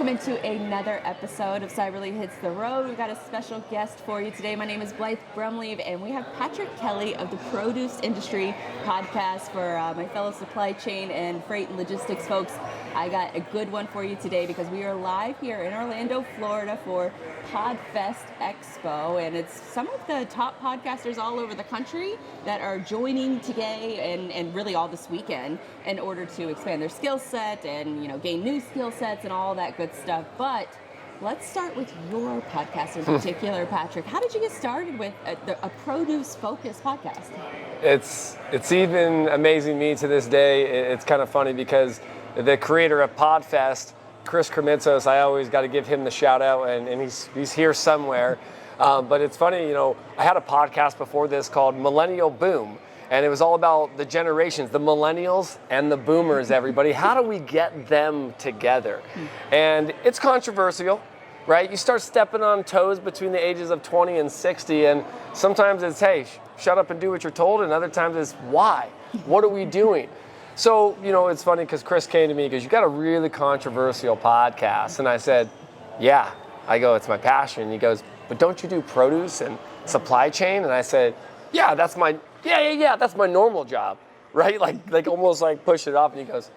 welcome into another episode of Cyberly Hits the Road. We've got a special guest for you today. My name is Blythe Brumleve, and we have Patrick Kelly of the Produce Industry podcast for my fellow supply chain and freight and logistics folks. I got a good one for you today because we are live here in Orlando, Florida for PodFest Expo, and it's some of the top podcasters all over the country that are joining today and really all this weekend in order to expand their skill set and gain new skill sets and all that good stuff. But let's start with your podcast in particular, Patrick. How did you get started with a produce-focused podcast? It's even amazing me to this day. It's kind of funny because the creator of PodFest, Chris Kremitzos, I always got to give him the shout out, and he's here somewhere. But it's funny, I had a podcast before this called Millennial Boom, and it was all about the generations, the millennials and the boomers, everybody. How do we get them together? And it's controversial, right? You start stepping on toes between the ages of 20 and 60, and sometimes it's, hey, shut up and do what you're told, and other times it's, why? What are we doing? So, it's funny because Chris came to me and goes, you got a really controversial podcast. And I said, yeah. I go, it's my passion. He goes, but don't you do produce and supply chain? And I said, yeah, that's my normal job, right? Like almost like push it off. And he goes,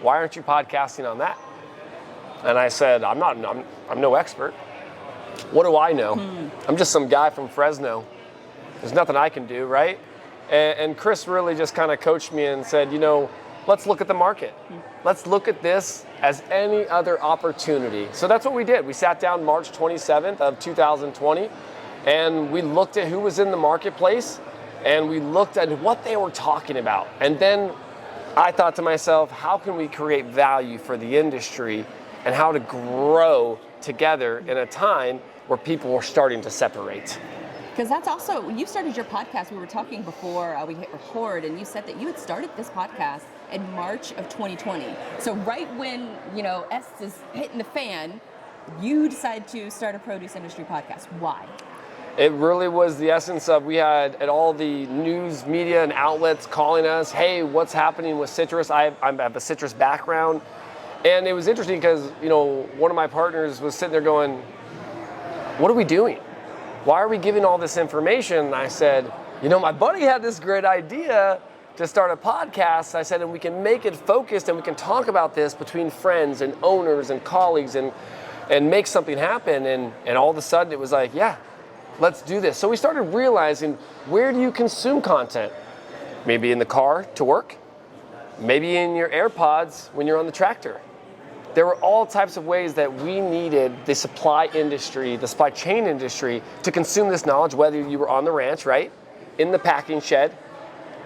why aren't you podcasting on that? And I said, I'm no expert. What do I know? I'm just some guy from Fresno. There's nothing I can do, right? And Chris really just kind of coached me and said, let's look at the market. Let's look at this as any other opportunity. So that's what we did. We sat down March 27th of 2020, and we looked at who was in the marketplace, and we looked at what they were talking about. And then I thought to myself, how can we create value for the industry and how to grow together in a time where people were starting to separate? Because that's also, when you started your podcast, we were talking before we hit record, and you said that you had started this podcast in March of 2020. So right when, S is hitting the fan, you decided to start a produce industry podcast. Why? It really was the essence of, we had at all the news media and outlets calling us, hey, what's happening with citrus? I have a citrus background. And it was interesting because, one of my partners was sitting there going, what are we doing? Why are we giving all this information? And I said, my buddy had this great idea to start a podcast. I said, and we can make it focused and we can talk about this between friends and owners and colleagues and make something happen. And all of a sudden it was like, yeah, let's do this. So we started realizing, where do you consume content? Maybe in the car to work, maybe in your AirPods when you're on the tractor. There were all types of ways that we needed the supply chain industry to consume this knowledge, whether you were on the ranch, right? In the packing shed,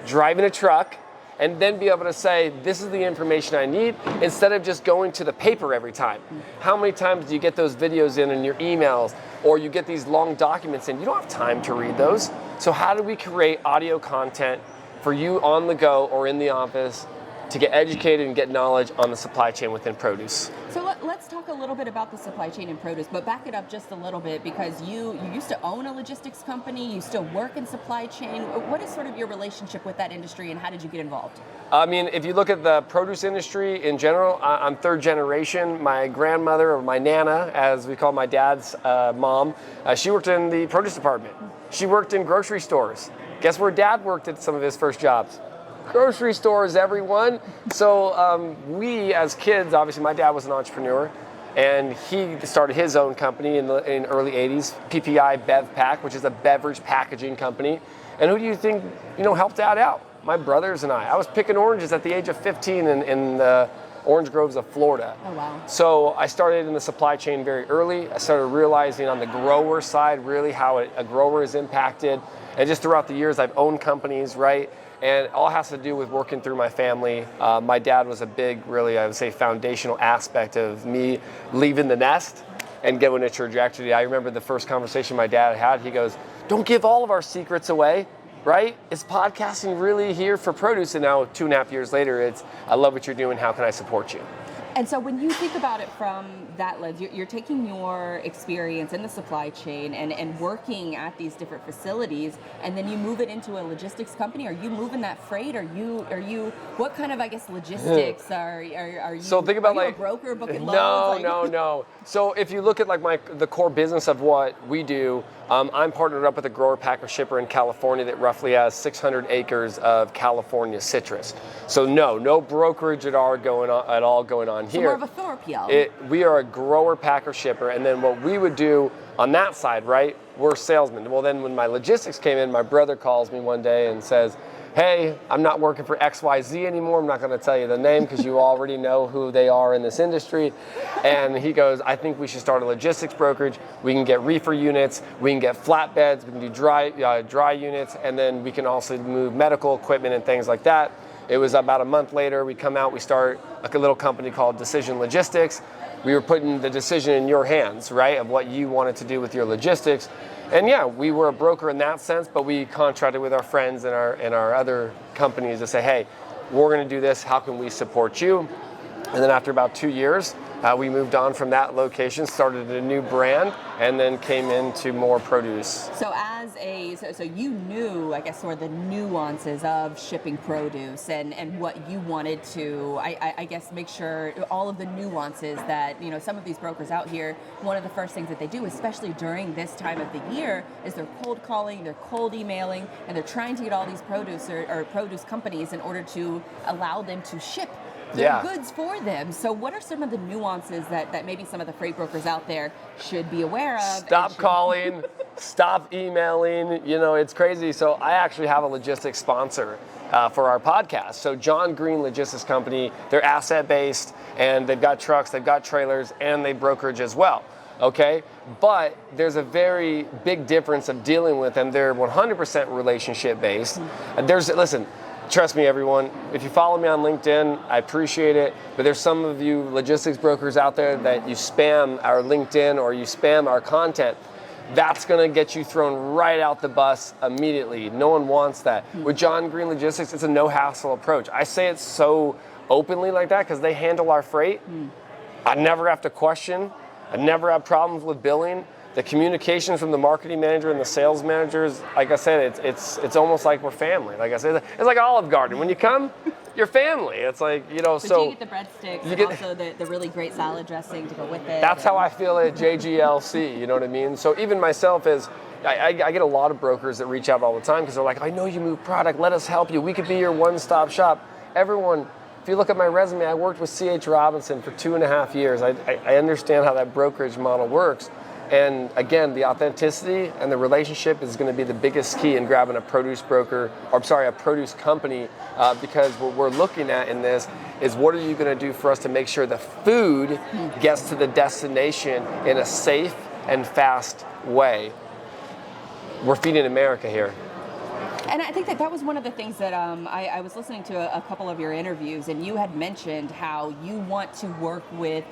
driving a truck, and then be able to say, this is the information I need, instead of just going to the paper every time. How many times do you get those videos in your emails, or you get these long documents and you don't have time to read those? So how do we create audio content for you on the go or in the office to get educated and get knowledge on the supply chain within produce? So let's talk a little bit about the supply chain and produce, but back it up just a little bit, because you used to own a logistics company, you still work in supply chain. What is sort of your relationship with that industry, and how did you get involved? I mean, if you look at the produce industry in general, I'm third generation. My grandmother, or my Nana, as we call my dad's mom, she worked in the produce department. She worked in grocery stores. Guess where Dad worked at some of his first jobs? Grocery stores, everyone. So we, as kids, obviously my dad was an entrepreneur, and he started his own company in early 80s, PPI BevPack, which is a beverage packaging company. And who do you think, helped Dad out? My brothers and I was picking oranges at the age of 15 in the orange groves of Florida. Oh, wow. So I started in the supply chain very early. I started realizing on the grower side really how a grower is impacted. And just throughout the years, I've owned companies, right? And it all has to do with working through my family. My dad was a big, really, I would say, foundational aspect of me leaving the nest and going a trajectory. I remember the first conversation my dad had. He goes, don't give all of our secrets away, right? Is podcasting really here for produce? And now 2.5 years later, it's, I love what you're doing. How can I support you? And so when you think about it from that lens, you're taking your experience in the supply chain and working at these different facilities, and then you move it into a logistics company. Are you moving that freight? Are you what kind of, I guess, logistics are you? So think about, are you like, a broker booking loads? No. So if you look at like the core business of what we do, I'm partnered up with a grower packer shipper in California that roughly has 600 acres of California citrus. So no brokerage at all going on here. So more of a Thorpe. We are a grower packer shipper, and then what we would do on that side, right? We're salesmen. Well, then when my logistics came in, my brother calls me one day and says, hey, I'm not working for XYZ anymore. I'm not going to tell you the name because you already know who they are in this industry. And he goes, I think we should start a logistics brokerage. We can get reefer units, we can get flatbeds, we can do dry units, and then we can also move medical equipment and things like that. It was about a month later, we come out, we start a little company called Decision Logistics. We were putting the decision in your hands, right, of what you wanted to do with your logistics. And yeah, we were a broker in that sense, but we contracted with our friends and our other companies to say, hey, we're going to do this. How can we support you? And then after about 2 years, we moved on from that location, started a new brand, and then came into more produce. So so you knew, I guess, sort of the nuances of shipping produce and what you wanted to, I guess, make sure all of the nuances that, you know, some of these brokers out here, one of the first things that they do, especially during this time of the year, is they're cold calling, they're cold emailing, and they're trying to get all these produce or produce companies in order to allow them to ship their goods for them. So what are some of the nuances that maybe some of the freight brokers out there should be aware of? Stop calling, stop emailing. You know, it's crazy. So I actually have a logistics sponsor for our podcast. So John Green Logistics Company, they're asset-based, and they've got trucks, they've got trailers, and they brokerage as well. Okay, but there's a very big difference of dealing with them. They're 100% relationship-based. Listen, trust me, everyone, if you follow me on LinkedIn, I appreciate it, but there's some of you logistics brokers out there that you spam our LinkedIn or you spam our content. That's going to get you thrown right out the bus immediately. No one wants that. With John Green Logistics, it's a no-hassle approach. I say it so openly like that because they handle our freight. I never have to question. I never have problems with billing. The communication from the marketing manager and the sales managers, like I said, it's almost like we're family. Like I said, it's like Olive Garden. When you come, you're family. It's like, you know, so you get the breadsticks and also the really great salad dressing to go with it. That's how I feel at JGLC, you know what I mean? So even myself I get a lot of brokers that reach out all the time because they're like, I know you move product, let us help you. We could be your one-stop shop. Everyone, if you look at my resume, I worked with C.H. Robinson for 2.5 years. I understand how that brokerage model works. And again, the authenticity and the relationship is going to be the biggest key in grabbing a produce company, because what we're looking at in this is what are you going to do for us to make sure the food gets to the destination in a safe and fast way. We're feeding America here. And I think that was one of the things that I was listening to a couple of your interviews, and you had mentioned how you want to work with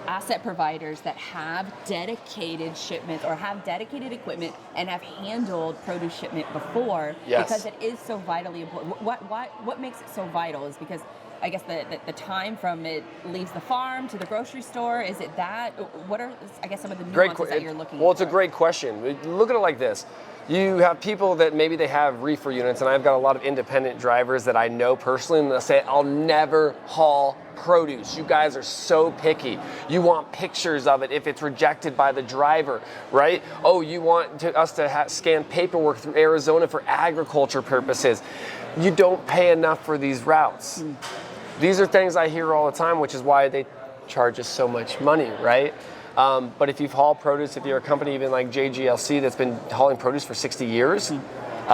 asset providers that have dedicated shipments or have dedicated equipment and have handled produce shipment before. Yes. Because it is so vitally important. What makes it so vital is because I guess the time from it leaves the farm to the grocery store, is it that? What are, I guess, some of the nuances that you're looking at? Well, it's a great question. Look at it like this. You have people that maybe they have reefer units, and I've got a lot of independent drivers that I know personally, and they'll say, I'll never haul produce. You guys are so picky. You want pictures of it if it's rejected by the driver, right? Oh, you want us to scan paperwork through Arizona for agriculture purposes. You don't pay enough for these routes. These are things I hear all the time, which is why they charge us so much money, right? But if you've hauled produce, if you're a company even like JGLC that's been hauling produce for 60 years,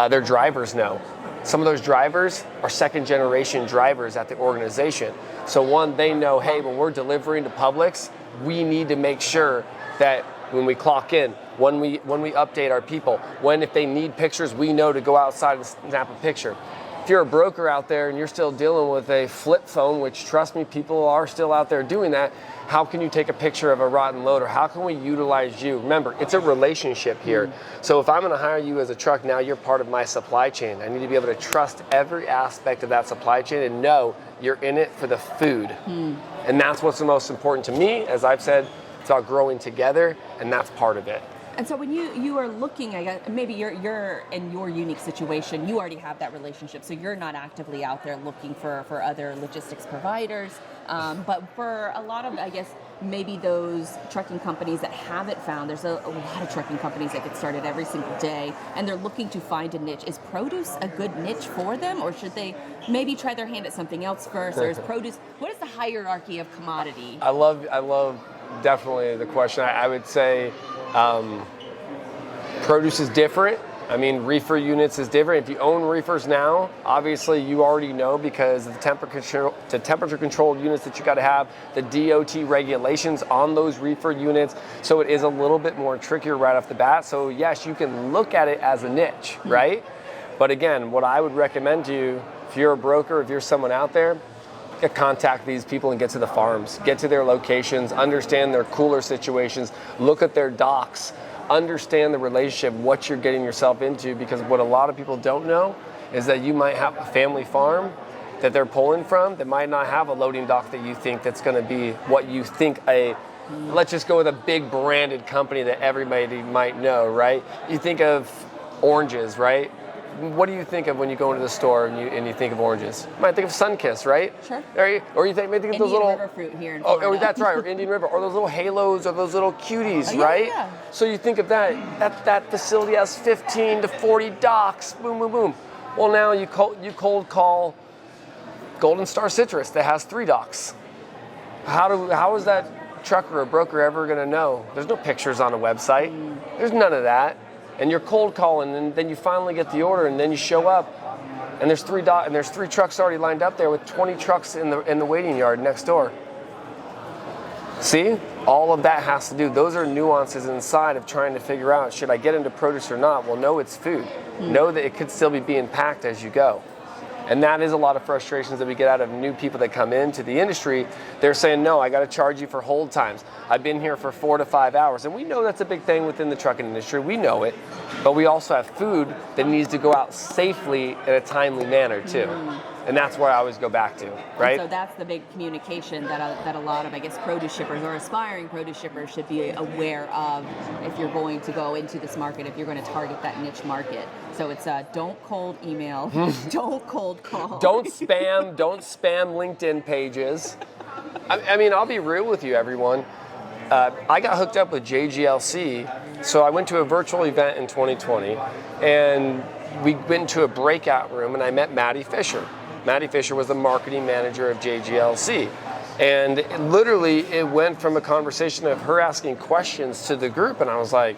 their drivers know. Some of those drivers are second generation drivers at the organization. So one, they know, hey, when we're delivering to Publix, we need to make sure that when we clock in, when we update our people, if they need pictures, we know to go outside and snap a picture. If you're a broker out there and you're still dealing with a flip phone, which trust me, people are still out there doing that, how can you take a picture of a rotten load, or how can we utilize you? Remember, it's a relationship here. So if I'm going to hire you as a truck, now you're part of my supply chain. I need to be able to trust every aspect of that supply chain and know you're in it for the food. And that's what's the most important to me. As I've said It's about growing together, and that's part of it. And so when you are looking, I guess, maybe you're in your unique situation, you already have that relationship, so you're not actively out there looking for other logistics providers. But for a lot of, I guess, maybe those trucking companies that haven't found, there's a lot of trucking companies that get started every single day, and they're looking to find a niche. Is produce a good niche for them, or should they maybe try their hand at something else first? Or is produce, what is the hierarchy of commodity? I love definitely the question. I would say produce is different. I mean, reefer units is different. If you own reefers now, obviously you already know because of the temperature controlled units that you got to have, the DOT regulations on those reefer units. So it is a little bit more trickier right off the bat. So yes, you can look at it as a niche, right? But again, what I would recommend to you, if you're a broker, if you're someone out there, contact these people and get to the farms, get to their locations, understand their cooler situations, look at their docks, understand the relationship, what you're getting yourself into, because what a lot of people don't know is that you might have a family farm that they're pulling from that might not have a loading dock that you think that's going to be what you think let's just go with a big branded company that everybody might know, right? You think of oranges, right? What do you think of when you go into the store and you think of oranges? You might think of Sunkist, right? Sure. Or you think maybe of those little Indian river fruit here in Florida. Oh, that's right, or Indian River, or those little halos, or those little cuties, right? Yeah. So you think of that facility has 15 to 40 docks, boom, boom, boom. Well, now you cold call Golden Star Citrus that has 3 docks. How is that trucker or broker ever going to know? There's no pictures on a website. There's none of that. And you're cold calling, and then you finally get the order, and then you show up, and there's 3 trucks already lined up there with 20 trucks in the waiting yard next door. See, all of that has to do. Those are nuances inside of trying to figure out, should I get into produce or not? Well, no, it's food. Know that it could still be being packed as you go. And that is a lot of frustrations that we get out of new people that come into the industry. They're saying, no, I got to charge you for hold times. I've been here for 4 to 5 hours. And we know that's a big thing within the trucking industry. We know it. But we also have food that needs to go out safely in a timely manner, too. And that's where I always go back to, right? And so that's the big communication that a lot of, I guess, produce shippers or aspiring produce shippers should be aware of if you're going to go into this market, if you're going to target that niche market. So it's don't cold email, don't cold call. Don't spam LinkedIn pages. I mean, I'll be real with you, everyone. I got hooked up with JGLC, so I went to a virtual event in 2020, and we went to a breakout room, and I met Maddie Fisher. Maddie Fisher was the marketing manager of JGLC. And it went from a conversation of her asking questions to the group, and I was like,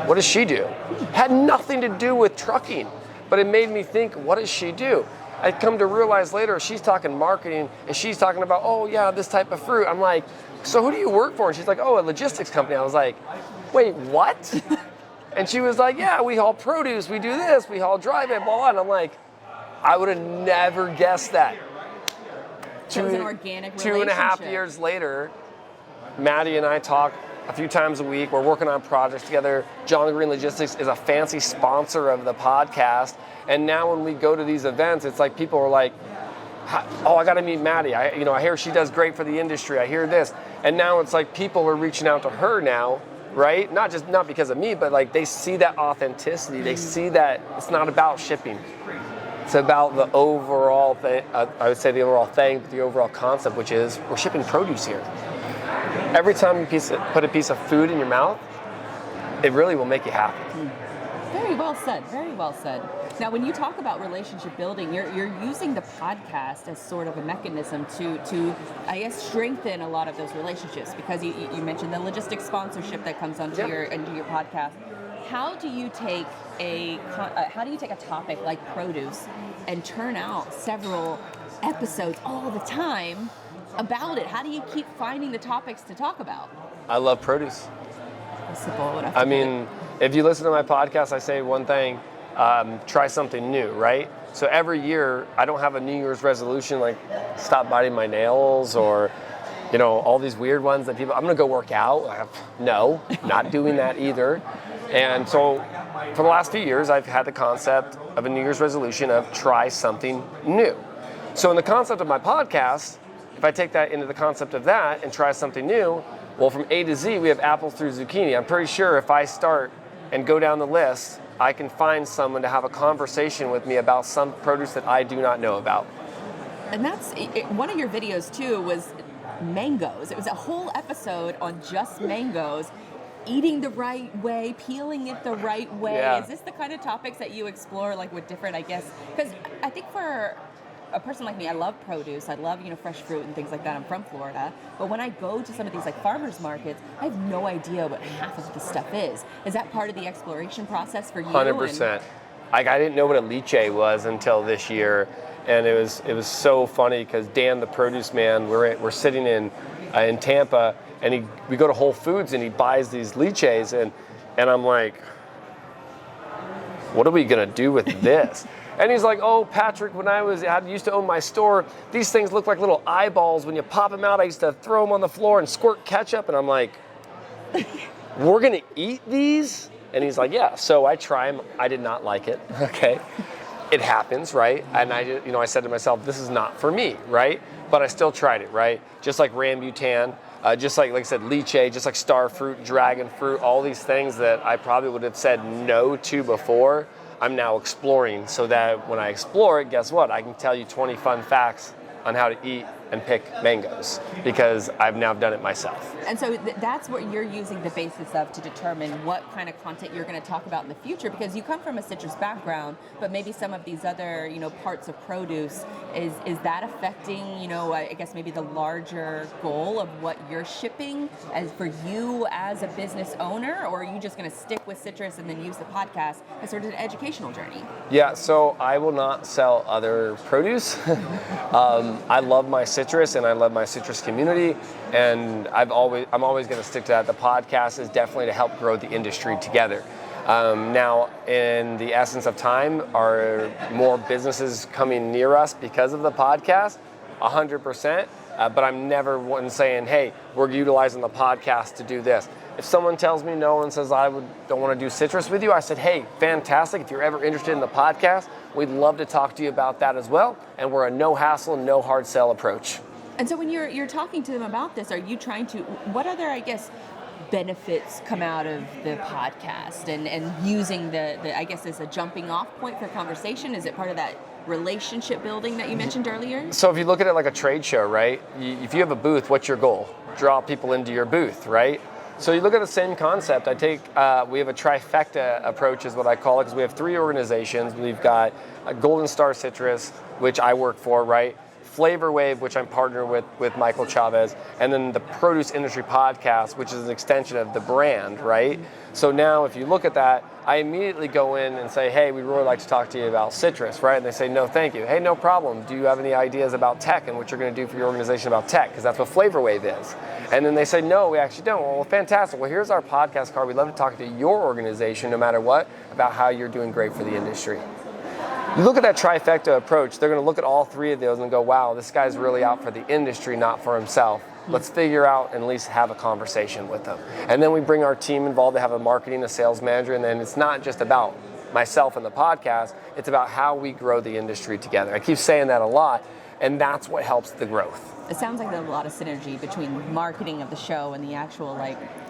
what does she do? Had nothing to do with trucking, but it made me think, what does she do? I'd come to realize later, she's talking marketing, and she's talking about, oh yeah, this type of fruit. I'm like, so who do you work for? And she's like, oh, a logistics company. I was like, wait, what? And she was like, yeah, we haul produce, we do this, we haul dry van, blah, blah. And I'm like, I would have never guessed that. So it was an organic relationship. 2.5 years later, Maddie and I talk a few times a week. We're working on projects together. John Green Logistics is a fancy sponsor of the podcast. And now when we go to these events, it's like people are like, oh, I got to meet Maddie. I hear she does great for the industry. I hear this. And now it's like people are reaching out to her now, right? Not because of me, but like they see that authenticity. They see that it's not about shipping. It's about the overall thing. I would say the overall thing, but the overall concept, which is we're shipping produce here. Every time you put a piece of food in your mouth, it really will make you happy. Very well said. Very well said. Now, when you talk about relationship building, you're using the podcast as sort of a mechanism to I guess, strengthen a lot of those relationships, because you mentioned the logistics sponsorship that comes onto your podcast. How do you take a topic like produce and turn out several episodes all the time about it? How do you keep finding the topics to talk about? I love produce. I mean, if you listen to my podcast, I say one thing, try something new, right? So every year, I don't have a New Year's resolution like stop biting my nails or, all these weird ones that people, I'm going to go work out. No, not doing that either. And so for the last few years, I've had the concept of a New Year's resolution of try something new. So in the concept of my podcast, if I take that into the concept of that and try something new, Well, from A to Z, we have apples through zucchini. I'm pretty sure if I start and go down the list, I can find someone to have a conversation with me about some produce that I do not know about. And that's one of your videos too was mangoes. It was a whole episode on just mangoes, eating the right way, peeling it the right way. Yeah. Is this the kind of topics that you explore, like with different, I guess? Because I think for a person like me, I love produce. I love, fresh fruit and things like that. I'm from Florida. But when I go to some of these like farmers markets, I have no idea what half of the stuff is. Is that part of the exploration process for you? 100%. I didn't know what a lychee was until this year. And it was so funny because Dan, the produce man, we're sitting in Tampa, and we go to Whole Foods and he buys these lychees, and I'm like, what are we gonna do with this? And he's like, oh, Patrick, when I used to own my store, these things look like little eyeballs. When you pop them out, I used to throw them on the floor and squirt ketchup. And I'm like, we're gonna eat these? And he's like, yeah. So I try them. I did not like it. Okay, it happens, right? And I said to myself, this is not for me, right? But I still tried it, right? Just like rambutan, just like I said, lychee, just like star fruit, dragon fruit, all these things that I probably would have said no to before, I'm now exploring, so that when I explore it, guess what? I can tell you 20 fun facts on how to eat and pick mangoes, because I've now done it myself. And so that's what you're using the basis of to determine what kind of content you're going to talk about in the future, because you come from a citrus background, but maybe some of these other, parts of produce, is that affecting, I guess maybe the larger goal of what you're shipping as for you as a business owner, or are you just going to stick with citrus and then use the podcast as sort of an educational journey? Yeah, so I will not sell other produce. I love my citrus and I love my citrus community, and I'm always going to stick to that. The podcast is definitely to help grow the industry together. Now, in the essence of time, are more businesses coming near us because of the podcast? 100%. But I'm never one saying, hey, we're utilizing the podcast to do this. If someone tells me no and says don't want to do citrus with you, I said, hey, fantastic. If you're ever interested in the podcast, we'd love to talk to you about that as well. And we're a no hassle, no hard sell approach. And so when you're talking to them about this, are you trying to, what other, I guess, benefits come out of the podcast and using the I guess, as a jumping off point for conversation? Is it part of that relationship building that you mentioned earlier? So if you look at it like a trade show, right? If you have a booth, what's your goal? Draw people into your booth, right? So you look at the same concept. We have a trifecta approach is what I call it, because we have 3 organizations. We've got Golden Star Citrus, which I work for, right? Flavor Wave, which I'm partnered with Michael Chavez, and then the Produce Industry Podcast, which is an extension of the brand, right? So now if you look at that, I immediately go in and say, hey, we'd really like to talk to you about citrus, right? And they say, no, thank you. Hey, no problem. Do you have any ideas about tech and what you're going to do for your organization about tech? Because that's what Flavor Wave is. And then they say, no, we actually don't. Well, fantastic. Well, here's our podcast card. We'd love to talk to your organization, no matter what, about how you're doing great for the industry. You look at that trifecta approach, they're going to look at all 3 of those and go, wow, this guy's really out for the industry, not for himself. Let's figure out and at least have a conversation with them. And then we bring our team involved to have a marketing, a sales manager, and then it's not just about myself and the podcast, it's about how we grow the industry together. I keep saying that a lot, and that's what helps the growth. It sounds like there's a lot of synergy between marketing of the show and the actual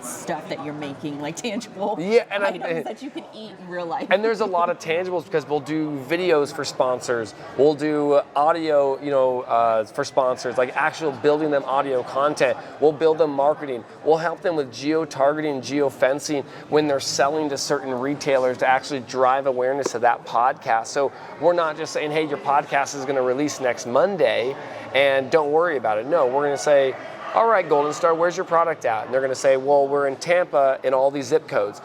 stuff that you're making, tangible items that you can eat in real life. And there's a lot of tangibles because we'll do videos for sponsors. We'll do audio, for sponsors, like actual building them audio content. We'll build them marketing. We'll help them with geo-targeting, geo-fencing when they're selling to certain retailers to actually drive awareness of that podcast. So we're not just saying, hey, your podcast is going to release next Monday and don't worry about it. No, we're going to say, all right, Golden Star, where's your product at? And they're going to say, well, we're in Tampa in all these zip codes.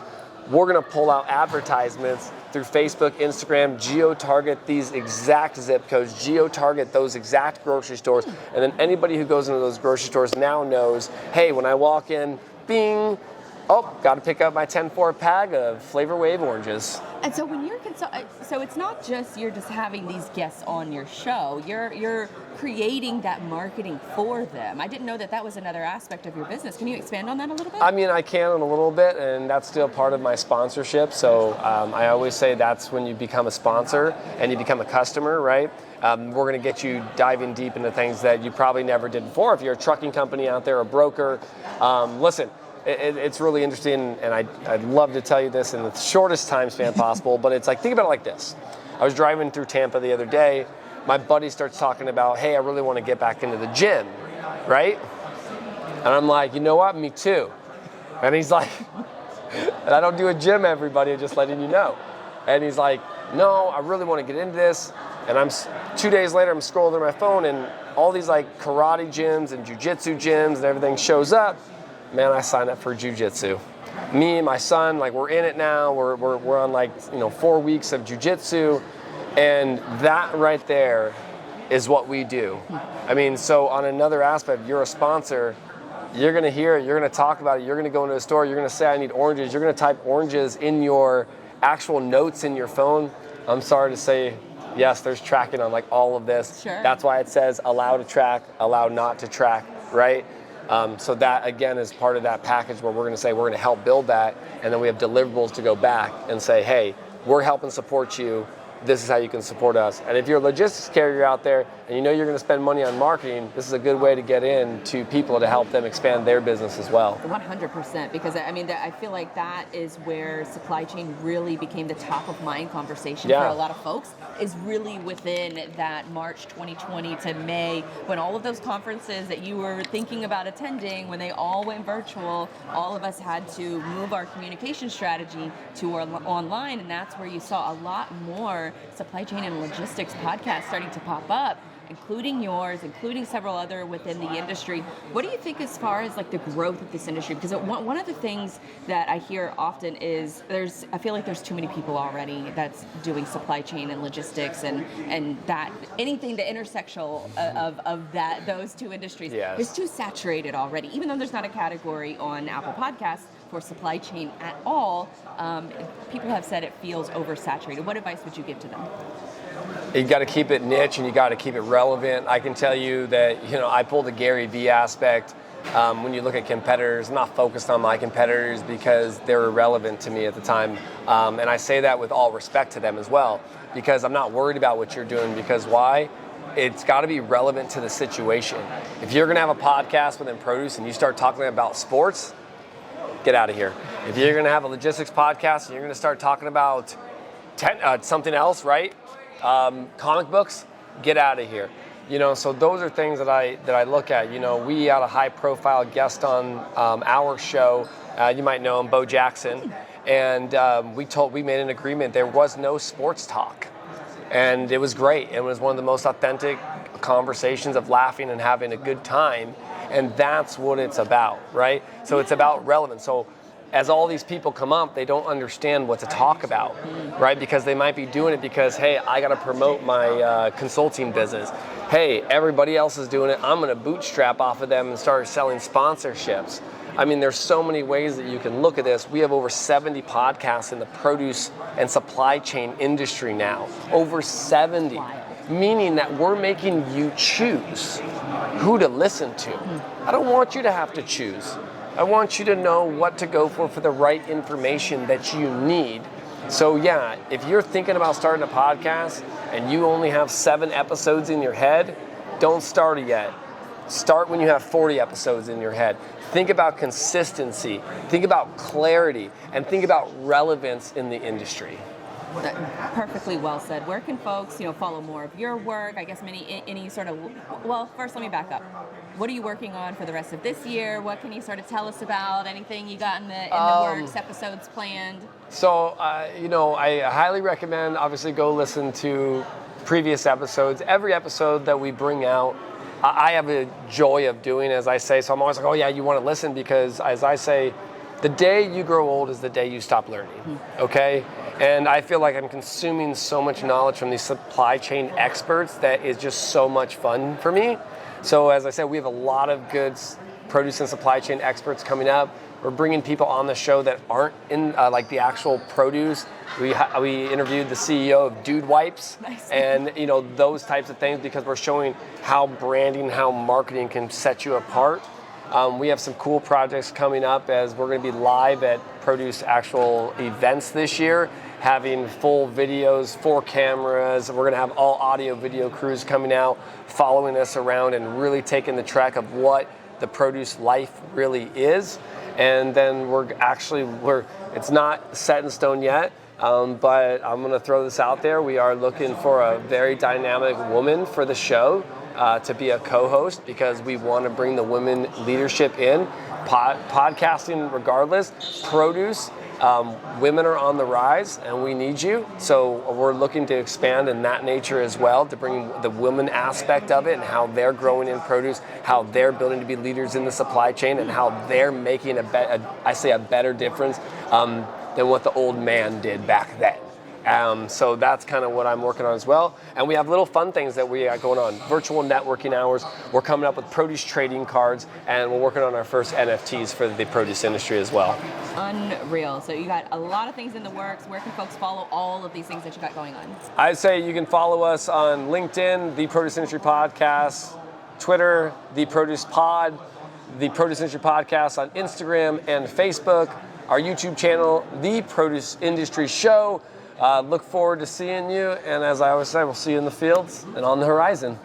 We're going to pull out advertisements through Facebook, Instagram, geo-target these exact zip codes, geo-target those exact grocery stores, and then anybody who goes into those grocery stores now knows, hey, when I walk in, bing, oh, got to pick up my 10-4 pack of Flavor Wave oranges. And so when you're so it's not just you're just having these guests on your show. You're creating that marketing for them. I didn't know that was another aspect of your business. Can you expand on that a little bit? I mean, I can in a little bit, and that's still part of my sponsorship. So I always say that's when you become a sponsor and you become a customer, right? We're going to get you diving deep into things that you probably never did before. If you're a trucking company out there, a broker, listen. It's really interesting, and I'd love to tell you this in the shortest time span possible, but it's like, think about it like this. I was driving through Tampa the other day. My buddy starts talking about, hey, I really want to get back into the gym, right? And I'm like, you know what? Me too. And he's like, and I don't do a gym, everybody, just letting you know. And he's like, no, I really want to get into this. And 2 days later, I'm scrolling through my phone, and all these like karate gyms and jiu-jitsu gyms and everything shows up. Man, I signed up for jiu-jitsu. Me and my son, like, we're in it now. We're on, like, 4 weeks of jiu-jitsu, and that right there is what we do. I mean, so on another aspect, you're a sponsor. You're gonna hear it. You're gonna talk about it. You're gonna go into a store. You're gonna say, I need oranges. You're gonna type oranges in your actual notes in your phone. I'm sorry to say, yes, there's tracking on like all of this. Sure. That's why it says allow to track, allow not to track, right? So that, again, is part of that package where we're going to say we're going to help build that, and then we have deliverables to go back and say, hey, we're helping support you. This is how you can support us. And if you're a logistics carrier out there and you know you're going to spend money on marketing, this is a good way to get in to people to help them expand their business as well. 100%, because I mean, I feel like that is where supply chain really became the top of mind conversation for a lot of folks, is really within that March 2020 to May, when all of those conferences that you were thinking about attending, when they all went virtual, all of us had to move our communication strategy to online, and that's where you saw a lot more supply chain and logistics podcasts starting to pop up, including yours, including several other within the industry. What do you think as far as like the growth of this industry? Because one of the things that I hear often is I feel like there's too many people already that's doing supply chain and logistics and that anything the intersectional of those two industries is too saturated already. Even though there's not a category on Apple Podcasts for supply chain at all, people have said it feels oversaturated. What advice would you give to them? You got to keep it niche and you got to keep it relevant. I can tell you that, I pulled the Gary Vee aspect. When you look at competitors, I'm not focused on my competitors because they're irrelevant to me at the time. And I say that with all respect to them as well, because I'm not worried about what you're doing. Because why? It's got to be relevant to the situation. If you're going to have a podcast within produce and you start talking about sports, get out of here. If you're going to have a logistics podcast and you're going to start talking about something else, right? Comic books, get out of here. So those are things that I look at. We had a high-profile guest on our show. You might know him, Bo Jackson, and we made an agreement. There was no sports talk, and it was great. It was one of the most authentic conversations of laughing and having a good time. And that's what it's about, right? So it's about relevance. So as all these people come up, they don't understand what to talk about, right? Because they might be doing it because, hey, I got to promote my consulting business. Hey, everybody else is doing it. I'm going to bootstrap off of them and start selling sponsorships. I mean, there's so many ways that you can look at this. We have over 70 podcasts in the produce and supply chain industry now. Over 70. Wow. Meaning that we're making you choose who to listen to. I don't want you to have to choose. I want you to know what to go for the right information that you need. So yeah, if you're thinking about starting a podcast and you only have 7 episodes in your head, don't start it yet. Start when you have 40 episodes in your head. Think about consistency, think about clarity, and think about relevance in the industry. Perfectly well said. Where can folks, follow more of your work? I guess any sort of. Well, first let me back up. What are you working on for the rest of this year? What can you sort of tell us about? Anything you got in the works? Episodes planned? So, I highly recommend. Obviously, go listen to previous episodes. Every episode that we bring out, I have a joy of doing, as I say. So I'm always like, oh yeah, you want to listen because, as I say, the day you grow old is the day you stop learning. Okay. And I feel like I'm consuming so much knowledge from these supply chain experts that is just so much fun for me. So as I said, we have a lot of good produce and supply chain experts coming up. We're bringing people on the show that aren't in like the actual produce. We interviewed the CEO of Dude Wipes, nice. And those types of things, because we're showing how branding, how marketing can set you apart. We have some cool projects coming up, as we're going to be live at produce actual events this year, having full videos, 4 cameras. We're going to have all audio video crews coming out, following us around and really taking the track of what the produce life really is. And then it's not set in stone yet, but I'm going to throw this out there. We are looking for a very dynamic woman for the show to be a co-host, because we want to bring the women leadership in. Podcasting regardless, produce, women are on the rise and we need you. So we're looking to expand in that nature as well, to bring the women aspect of it and how they're growing in produce, how they're building to be leaders in the supply chain, and how they're making a better difference than what the old man did back then. So that's kind of what I'm working on as well. And we have little fun things that we got going on. Virtual networking hours. We're coming up with produce trading cards, and we're working on our first NFTs for the produce industry as well. Unreal. So you got a lot of things in the works. Where can folks follow all of these things that you got going on? I'd say you can follow us on LinkedIn, The Produce Industry Podcast, Twitter, The Produce Pod, The Produce Industry Podcast on Instagram and Facebook, our YouTube channel, The Produce Industry Show. Look forward to seeing you, and as I always say, we'll see you in the fields and on the horizon.